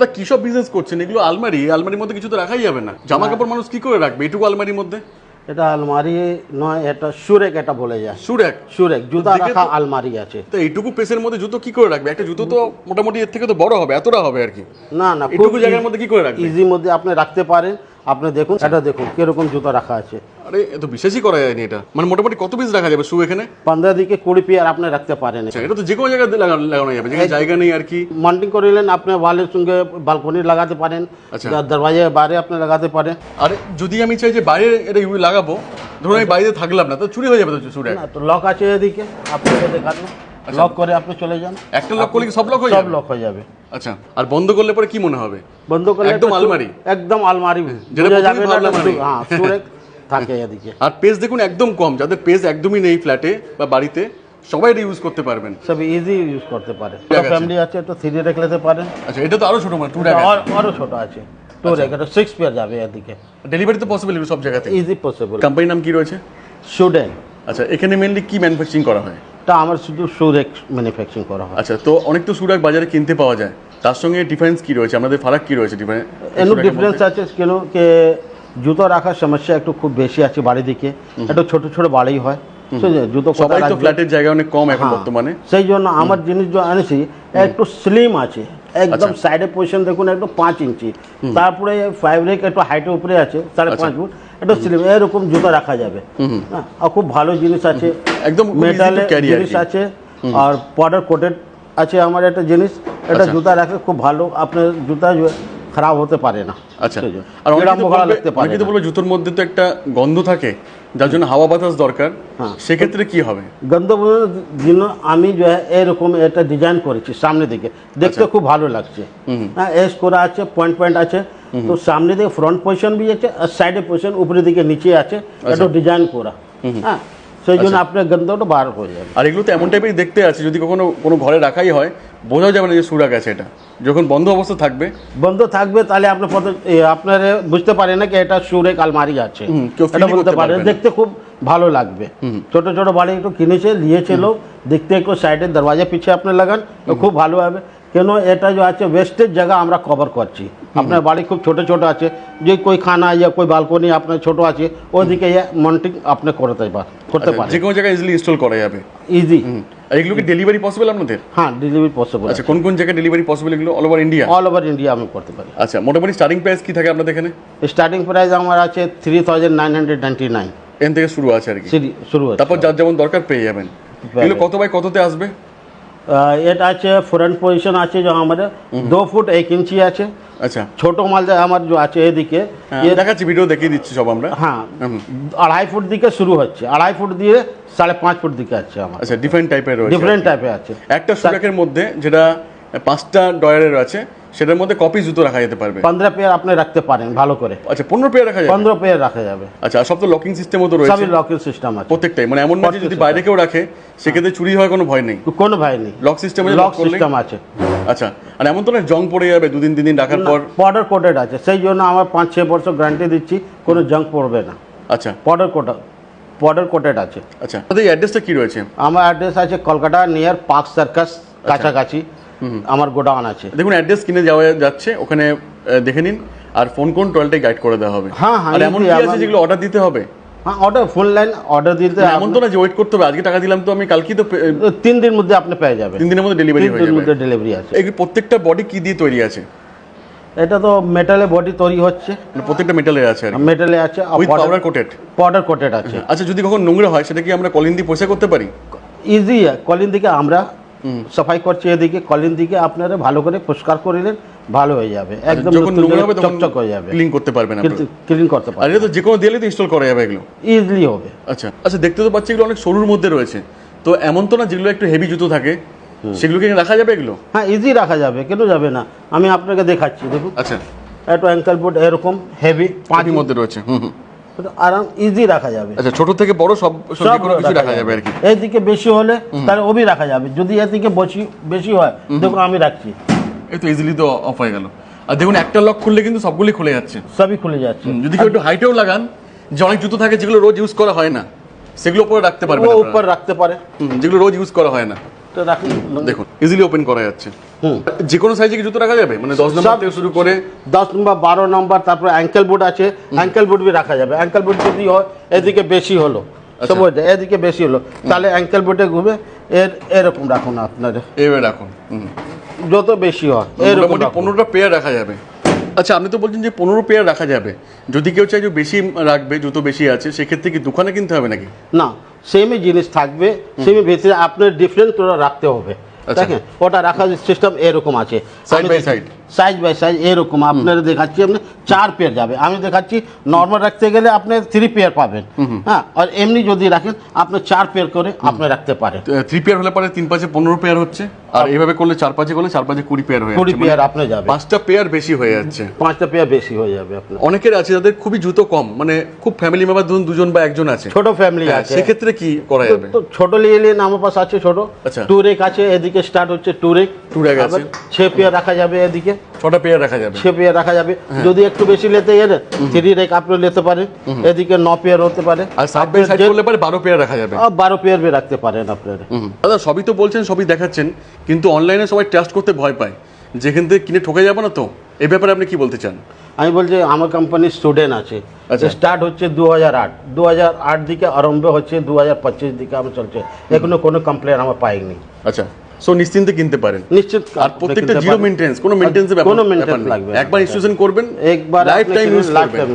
তা কি সব বিজনেস করছেন এগুলো? আলমারির মধ্যে কিছু তো রাখাই যাবে না, জামা কাপড় মানুষ কি করে রাখবে এটুকু আলমারির মধ্যে? এটা আলমারি নয়, এটা সুরেক, এটা বলে যায় সুরেক জুতা রাখা আলমারি আছে। তো এইটুকু পেসের মধ্যে জুতো কি করে রাখবে? একটা জুতো তো মোটামুটি এর থেকে তো বড় হবে, এতটা হবে আর কি। না না, এইটুকু জায়গার মধ্যে কি করে রাখবে? ইজি মধ্যে আপনি রাখতে পারেন। আপনি দেখুন, এটা দেখুন কিরকম জুতা রাখা আছে। আরে এত বিশ্বাসই করা যায়নি এটা। মানে মোটামুটি কত পিস রাখা যাবে শু এখানে? 15 থেকে 20 পেয়ার আপনি রাখতে পারেন। এটা তো যে কোনো জায়গায় লাগানো যাবে, যেখানে জায়গা নেই আর কি। মাউন্টিং করিলেন আপনি, ওয়ালের সঙ্গে বালকনি লাগাতে পারেন, দরওয়াজার বাইরে আপনি লাগাতে পারেন। আরে যদি আমি চাই যে বাইরে এটা লাগাবো, ধরুন আমি বাইরে থাকলাম না, তো চুরি হয়ে যাবে তো চুরি। না, তো লক আছে এদিকে, আপনি দেখাবেন, লক করে আপনি চলে যান। একটা লক করলে কি সব লক হয়ে যাবে? সব লক হয়ে যাবে। আচ্ছা, আর বন্ধ করলে পরে কি মনে হবে? বন্ধ করলে একদম আলমারি, একদম আলমারি যেটা যাবে না। হ্যাঁ, সুরেক থাকে এদিকে। আর পেজ দেখুন একদম কম, যাদের পেজ একদমই নেই ফ্ল্যাটে বা বাড়িতে, সবাই এটা ইউজ করতে পারবেন, সব ইজি ইউজ করতে পারে। ফ্যামিলি আছে তো 3 রেখ নিতে পারেন। আচ্ছা, এটা তো আরো ছোট, মানে 2 রেখ আরো ছোট আছে, 2 রেখ, এটা 6 পেয়ার যাবে এদিকে। ডেলিভারি তো পসিবল সব জায়গাতে? Easy possible. কোম্পানির নাম কি রয়েছে? সুডেন। আচ্ছা, এখানে মেইনলি কি ম্যানুফ্যাকচারিং করা হয়? তা আমার শুধু সুরেক ম্যানুফ্যাকচারিং করা হয়। আচ্ছা, তো অনেক তো সুরাক বাজারে কিনতে পাওয়া যায়, তার সঙ্গে ডিফারেন্স কি রয়েছে, আমাদের ফারাক কি রয়েছে? ডিফারেন্স আছে কেন কে জুতো রাখার সমস্যা একটু খুব বেশি আছে বাড়ি দিকে, একটু ছোট ছোট বাড়ি হয়, জুতো সবাই তো ফ্ল্যাটের জায়গা অনেক কম এখন বর্তমানে, সেই জন্য আমার জিনিস যে আনেছি একটু স্লিম আছে, একদম সাইডে পজিশন দেখুন একটু 5 ইঞ্চি, তারপরে ফ্যাব্রিক একটু হাইটের উপরে আছে 5.5 ফুট, একটু স্লিম, এরকম জুতো রাখা যাবে। আর খুব ভালো জিনিস আছে, একদম মেটালের জিনিস আছে, আর পাউডার কোটেড আছে আমার একটা জিনিস। এটা জুতা রাখে খুব ভালো, আপনার জুতা খারাপ হতে পারে না। আচ্ছা, আর অনেকে তো বলবে জুতোর মধ্যে তো একটা গন্ধ থাকে, যার জন্য হাওয়া বাতাস দরকার, সেক্ষেত্রে কি হবে? গন্ধ জন্য আমি এরকম একটা ডিজাইন করেছি সামনে দিকে, দেখতে খুব ভালো লাগছে। হ্যাঁ, এস করা আছে, পয়েন্ট আছে, তো সামনে দিকে ফ্রন্ট পজিশন भी আছে, আর সাইডে পজিশন উপরের দিকে নিচে আছে, এটা ডিজাইন করা। হ্যাঁ, সেই জন্য আপনার গন্ধটা বার হয়ে যাবে। আর এগুলো তো এমন টাইপের দেখতে আছে, যদি কখনো কোনো ঘরে রাখাই হয় বোঝা যাবে না যে সুরাক আছে। এটা যখন বন্ধ অবস্থা থাকবে তাহলে আপনার বুঝতে পারে না কি এটা সুরেক আলমারি আছে, এটা বলতে পারে। দেখতে খুব ভালো লাগবে। ছোট ছোট বাড়ি একটু কিনেছে নিয়েছে লোক, দেখতে একটু সাইডের দরওয়াজা পিছিয়ে আপনি লাগান তো খুব ভালো হবে। কেন এটা যে আছে ওয়েস্টেজ জায়গা আমরা কভার করছি। আপনার বাড়ি খুব ছোট ছোট আছে, যে কই খানা ইয়া কই বালকনি আপনার ছোট আছে, ওইদিকে মন্টিং আপনি করতে পারেন, যে কোনো জায়গায় ইজিলি ইনস্টল করা যাবে, ইজি। এগুলো কি ডেলিভারি পসিবল আপনাদের? হ্যাঁ, ডেলিভারি পসিবল। আচ্ছা, কোন কোন জায়গায় ডেলিভারি পসিবল এগুলো? All over India? All over India আমি করতে পারি। আচ্ছা, মোটামুটি স্টার্টিং প্রাইস কি থাকে আপনাদের এখানে? স্টার্টিং প্রাইস আমার আছে 3999। এখান থেকে শুরু আছে আর কি, শুরু আছে। তারপর যার যেমন দরকার পেয়ে যাবেন। এগুলো কত বাই কততে আসবে? এটা আছে ফ্রন্ট পজিশন আছে যে আমাদের 2 ফুট 1 ইঞ্চি আছে। আচ্ছা, ছোট মাল আমার যে আছে এদিকে দেখাচ্ছি, ভিডিও দেখিয়ে দিচ্ছি সব আমরা। হ্যাঁ, 2.5 ফুট দিকে শুরু হচ্ছে, 2.5 ফুট দিয়ে 5.5 ফুট দিকে আছে আমার। আচ্ছা, ডিফারেন্ট টাইপের রয়েছে, ডিফারেন্ট টাইপের আছে। একটা সুরাকের মধ্যে যেটা 5টা ডয়ারের আছে, সেটার মধ্যে কপি জুতো রাখা যেতে পারবে। 15 পেয়ার আপনি রাখতে পারেন ভালো করে। আচ্ছা, 15 পেয়ার রাখা যাবে? 15 পেয়ার রাখা যাবে। আচ্ছা, আর সব তো লকিং সিস্টেমও তো রয়েছে? সবই লকিং সিস্টেম আছে প্রত্যেকটাই, মানে এমন না যে যদি বাইরে কেউ রাখে সেক্ষেত্রে চুরি হওয়ার কোনো ভয় নেই? কোনো ভয় নেই, লক সিস্টেম আছে। আচ্ছা, আর এমন তো না জং পড়ে যাবে 2 দিন রাখার পর? পাউডার কোটেড আছে, সেই জন্য আমার 5-6 বছর গ্যারান্টি দিচ্ছি, কোনো জং পড়বে না। আচ্ছা, পাউডার কোটেড আছে। আচ্ছা, তাদের অ্যাড্রেসটা কি রয়েছে? আমার অ্যাড্রেস আছে কলকাতা নিয়ার পার্ক সার্কাস কাছাকাছি আমার গোডাউন আছে। দেখুন, অ্যাড্রেস কিনে যাওয়া যাচ্ছে, ওখানে দেখে নিন, আর ফোন কোন টোয়েলটাই গাইড করে দেওয়া হবে। হ্যাঁ, আর এমন কি আছে যেগুলো অর্ডার দিতে হবে? হ্যাঁ, অর্ডার ফুল লাইন অর্ডার দিতে, এমন তো না যে ওয়েট করতে হবে, আজকে টাকা দিলাম তো আমি কালকেই তো 3 দিনের মধ্যে আপনি পেয়ে যাবেন। 3 দিনের মধ্যে ডেলিভারি হয়ে যাবে? 3 দিনের মধ্যে ডেলিভারি আছে। এই প্রত্যেকটা বডি কি দিয়ে তৈরি আছে? এটা তো মেটালের বডি তৈরি হচ্ছে, মানে প্রত্যেকটা মেটালের আছে আর মেটালে আছে, উইথ পাউডার কোটেড আছে। আচ্ছা, যদি কখন নোংরা হয় সেটা কি আমরা কলিন দিয়ে পরিষ্কার করতে পারি? ইজি, কলিন দিকে আমরা সাফাই করছি, এদিকে কলিন দিকে আপনারা ভালো করে পরিষ্কার করিলেন, ভালো হয়ে যাবে, একদম যখন নোংরা হবে তখন চকচক হয়ে যাবে, ক্লিন করতে পারবেন আপনি, ক্লিন করতে পারবেন। আর এটা তো যে কোনো দিলে তো ইনস্টল করা যাবে, এগুলো ইজিলি হবে। আচ্ছা আচ্ছা, দেখতে তো পাচ্ছি এগুলো অনেক সরুর মধ্যে রয়েছে, তো এমন তো না যেগুলো একটু হেভি জুতো থাকে সেগুলোকে রাখা যাবে এগুলো? হ্যাঁ, ইজি রাখা যাবে, কেন যাবে না, আমি আপনাকে দেখাচ্ছি, দেখুন। আচ্ছা, একটু অ্যাঙ্কেল বুট এরকম হেভি 5 মধ্যে রয়েছে, আরাম ইজি রাখা যাবে। আচ্ছা, ছোট থেকে বড় সব কিছু রাখা যাবে আর কি? এইদিকে বেশি হলে তাহলে ওবি রাখা যাবে, যদি এদিকে বেশি হয় দেখুন আমি রাখছি, এই তো ইজিলি তো অফ হয়ে গেল। আর দেখুন, একটা লক খুললে কিন্তু সবগুলি খুলে যাচ্ছে, সবই খুলে যাচ্ছে। যদি কেউ একটু হাইটেও লাগান, যে অনেক জুতো থাকে যেগুলো রোজ ইউজ করা হয় না, সেগুলো উপরে রাখতে পারবেন, উপর রাখতে পারে, যেগুলো রোজ ইউজ করা হয় না। তো রাখুন, দেখুন ইজিলি ওপেন করা যাচ্ছে। হুম, যে কোনো সাইজে কি জুতো রাখা যাবে, মানে 10 নম্বর থেকে শুরু করে 10 নম্বর 12 নম্বর, তারপর অ্যাঙ্কেল বুট আছে, অ্যাঙ্কেল বুট বি রাখা যাবে। অ্যাঙ্কেল বুট যদি হয় এদিকে বেশি হলো, সব এদিকে বেশি হলো, তাহলে অ্যাঙ্কেল বুটে ঘুরে এরকম রাখুন আপনার, এভাবে রাখুন। যত বেশি হয় এরকম 15টা পেয়ার রাখা যাবে। আচ্ছা, আপনি তো বলছেন যে 15 পেয়ার রাখা যাবে, যদি কেউ চাই যে বেশি রাখবে, জুতো বেশি আছে, সেক্ষেত্রে কি দোকানে কিনতে হবে নাকি? না, সেমই জিনিস থাকবে, সেমই ভিতরে আপনার ডিফারেন্ট তোরা রাখতে হবে। দেখেন ওটা রাখার সিস্টেম এরকম আছে, side by side, size by size এরকম। আপনারা দেখাচ্ছি আপনি 4 পেয়ার যাবে, আমি দেখাচ্ছি নর্মাল রাখতে গেলে আপনি 3 পেয়ার পাবেন, হ্যাঁ, আর এমনি যদি রাখেন আপনি 4 পেয়ার করে আপনি রাখতে পারেন। 3 পেয়ার হলে পরে 3 5 15 পেয়ার হচ্ছে, আর এইভাবে করলে 4 5 করলে 4 5 20 পেয়ার হয়ে যাচ্ছে, 20 পেয়ার আপনি যাবে, 5টা পেয়ার বেশি হয়ে যাচ্ছে, 5টা পেয়ার বেশি হয়ে যাবে আপনার। অনেকের আছে যাদের খুবই জুতো কম, মানে খুব ফ্যামিলি মেম্বার ধরুন 2 জন বা 1 জন আছে, ছোট ফ্যামিলি আছে, সেক্ষেত্রে কি করা যাবে? তো ছোট নিয়ে নিন, আমার পাশে আছে ছোট। আচ্ছা, টুরেক আছে, এদিকে স্টার্ট হচ্ছে টুরেক আছে, 6 পেয়ার রাখা যাবে, এদিকে 6টা পেয়ার রাখা যাবে, 6 পেয়ার রাখা যাবে। যদি একটু বেশি নিতে গেলে 3 রেক আপনি নিতে পারেন, এদিকে 9 পেয়ার হতে পারে, আর সাইড বাই সাইড করলে পরে 12 পেয়ার রাখা যাবে, 12 পেয়ার भी রাখতে পারেন আপনারা। দাদা সবই তো বলছেন, সবই দেখাচ্ছেন, কিন্তু অনলাইনে সবাই ট্রাস্ট করতে ভয় পায়, যেখান থেকে কিনে ঠকে যাবো না তো, এই ব্যাপারে আপনি কি বলতে চান? আমি বলছি আমার কোম্পানির স্টুডেন্ট আছে, স্টার্ট হচ্ছে 2008 দিকে আরম্ভ হচ্ছে, 2025 দিকে আমার চলছে, এখনো কোনো কমপ্লেন আমার পাইনি। আচ্ছা, সো নিশ্চিন্তে কিনতে পারেন, নিশ্চিত। আর প্রত্যেকটা জিরো মেইনটেনেন্স, কোনো মেইনটেনেন্স ব্যাপার, কোনো মেইনটেনেন্স লাগবে, একবার ইনস্টলেশন করবেন, একবার লাইফ টাইম ইউজ করবেন।